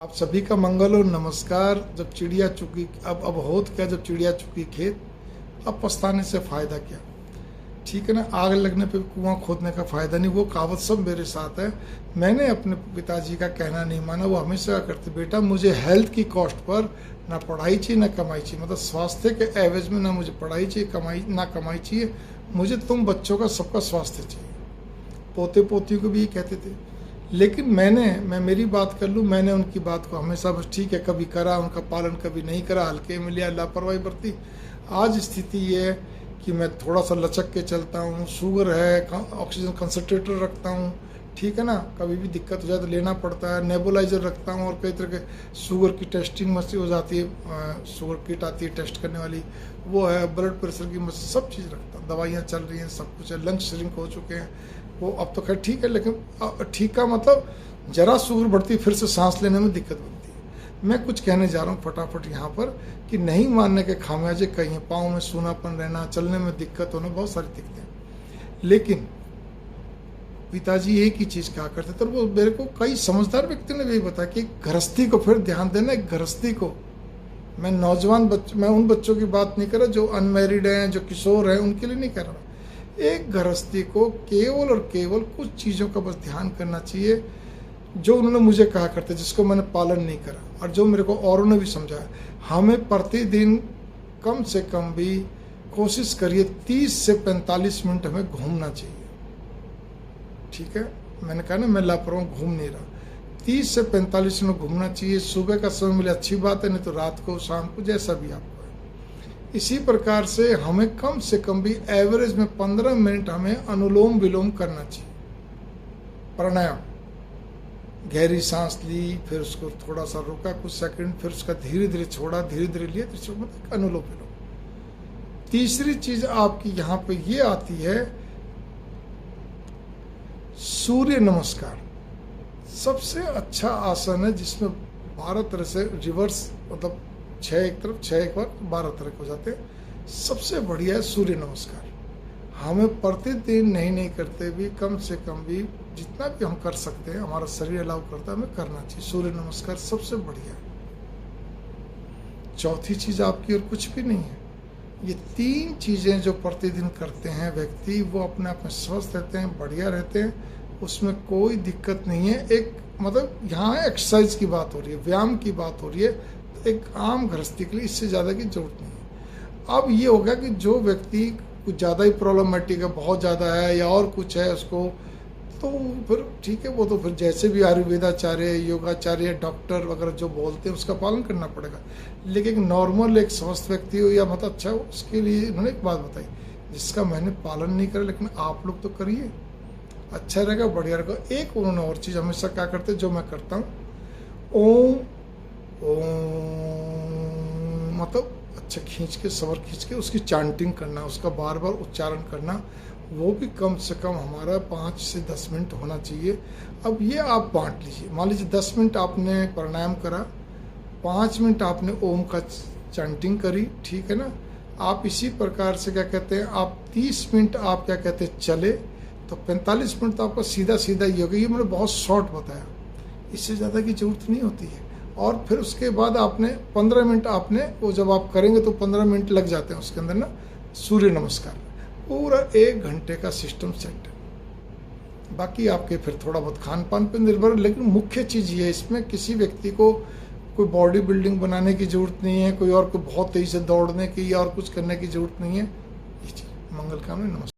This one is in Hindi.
आप सभी का मंगल और नमस्कार। जब चिड़िया चुकी अब होत क्या, जब चिड़िया चुकी खेत, अब पछताने से फ़ायदा क्या। ठीक है ना, आग लगने पे कुआं खोदने का फ़ायदा नहीं। वो कहावत सब मेरे साथ है। मैंने अपने पिताजी का कहना नहीं माना। वो हमेशा करते, बेटा मुझे हेल्थ की कॉस्ट पर ना पढ़ाई चाहिए ना कमाई चाहिए, मतलब स्वास्थ्य के एवज में ना मुझे पढ़ाई चाहिए कमाई ना कमाई चाहिए, मुझे तुम बच्चों का सबका स्वास्थ्य चाहिए। पोते पोतियों को भी ये कहते थे। लेकिन मैं मेरी बात कर लूँ, मैंने उनकी बात को हमेशा बस ठीक है कभी करा, उनका पालन कभी नहीं करा, हल्के में लिया, लापरवाही बरती। आज स्थिति ये है कि मैं थोड़ा सा लचक के चलता हूँ, शुगर है, ऑक्सीजन कंसनट्रेटर रखता हूँ, ठीक है ना, कभी भी दिक्कत हो जाए तो लेना पड़ता है, नेबुलाइजर रखता हूँ, और कई तरह के शुगर की टेस्टिंग मशीन हो जाती है, शुगर किट आती है टेस्ट करने वाली, वो है, ब्लड प्रेशर की मशीन, सब चीज़ रखता हूँ, दवाइयाँ चल रही हैं, सब कुछ है, लंग्स श्रिंक हो चुके हैं। वो अब तो खैर ठीक है, लेकिन ठीक का मतलब जरा शुगर बढ़ती फिर से सांस लेने में दिक्कत बनती है। मैं कुछ कहने जा रहा हूँ फटाफट यहाँ पर कि नहीं मानने के खामियाजे कई हैं। पाँव में सूनापन रहना, चलने में दिक्कत होना, बहुत सारी दिक्कतें हैं। लेकिन पिताजी एक ही चीज़ कहा करते थे, वो मेरे को कई समझदार व्यक्ति ने भी बताया कि गृहस्थी को फिर ध्यान देना। एक गृहस्थी को, मैं नौजवान बच्चों, मैं उन बच्चों की बात नहीं कर रहा जो अनमैरिड हैं, जो किशोर हैं, उनके लिए नहीं कह रहा। एक गृहस्थी को केवल और केवल कुछ चीज़ों का बस ध्यान करना चाहिए जो उन्होंने मुझे कहा करते, जिसको मैंने पालन नहीं करा और जो मेरे को औरों ने भी समझाया। हमें प्रतिदिन कम से कम भी कोशिश करिए 30 से 45 मिनट हमें घूमना चाहिए। ठीक है, मैंने कहा ना मैं लापरवाह घूम नहीं रहा। 30 से 45 मिनट घूमना चाहिए। सुबह का समय मिले अच्छी बात है, नहीं तो रात को, शाम को, जैसा भी आपको। इसी प्रकार से हमें कम से कम भी एवरेज में 15 मिनट हमें अनुलोम विलोम करना चाहिए। प्राणायाम, गहरी सांस ली, फिर उसको थोड़ा सा रोका कुछ सेकंड, फिर उसका धीरे धीरे छोड़ा, धीरे धीरे लिया, तो मतलब अनुलोम विलोम। तीसरी चीज आपकी यहाँ पे ये आती है सूर्य नमस्कार। सबसे अच्छा आसन है जिसमें 12 तरह से रिवर्स, मतलब 6 एक तरफ, 6 एक बार, 12 तरह के हो जाते हैं। सबसे बढ़िया है सूर्य नमस्कार। हमें प्रतिदिन नहीं करते भी, कम से कम भी जितना भी हम कर सकते हैं, हमारा शरीर अलाउ करता है, हमें करना चाहिए। सूर्य नमस्कार सबसे बढ़िया है। चौथी चीज आपकी और कुछ भी नहीं है। ये 3 चीजें जो प्रतिदिन करते हैं व्यक्ति, वो अपने आप में स्वस्थ रहते हैं, बढ़िया रहते हैं, उसमें कोई दिक्कत नहीं है। एक मतलब यहाँ एक्सरसाइज की बात हो रही है, व्यायाम की बात हो रही है, तो एक आम गृहस्थी के लिए इससे ज़्यादा की जरूरत नहीं है। अब ये होगा कि जो व्यक्ति कुछ ज़्यादा ही प्रॉब्लमेटिक है, बहुत ज़्यादा है या और कुछ है उसको, तो फिर ठीक है, वो तो फिर जैसे भी आयुर्वेदाचार्य, योगाचार्य, डॉक्टर वगैरह जो बोलते हैं उसका पालन करना पड़ेगा। लेकिन नॉर्मल एक स्वस्थ व्यक्ति हो या मतलब अच्छा हो, उसके लिए उन्होंने एक बात बताई जिसका मैंने पालन नहीं करा, लेकिन आप लोग तो करिए, अच्छा रहेगा, बढ़िया रहेगा। एक उन्होंने और चीज़ हमेशा क्या करते, जो मैं करता हूँ, ओम मतलब अच्छा खींच के, सवर खींच के उसकी चांटिंग करना, उसका बार बार उच्चारण करना, वो भी कम से कम हमारा 5 से 10 मिनट होना चाहिए। अब ये आप बांट लीजिए। मान लीजिए 10 मिनट आपने प्राणायाम करा, 5 मिनट आपने ओम का चांटिंग करी, ठीक है ना। आप इसी प्रकार से क्या कहते हैं, आप 30 मिनट आप क्या कहते हैं चले, तो 45 मिनट तो आपका सीधा सीधा ही होगा। ये मैंने बहुत शॉर्ट बताया, इससे ज़्यादा की जरूरत नहीं होती है। और फिर उसके बाद आपने 15 मिनट आपने वो जब आप करेंगे तो 15 मिनट लग जाते हैं उसके अंदर ना सूर्य नमस्कार। पूरा 1 घंटे का सिस्टम सेट है। बाकी आपके फिर थोड़ा बहुत खान पान पर निर्भर है, लेकिन मुख्य चीज़ ये है, इसमें किसी व्यक्ति को कोई बॉडी बिल्डिंग बनाने की जरूरत नहीं है, कोई और को बहुत तेज़ी से दौड़ने की या और कुछ करने की जरूरत नहीं है। ये चीज़ मंगल कामना। नमस्कार।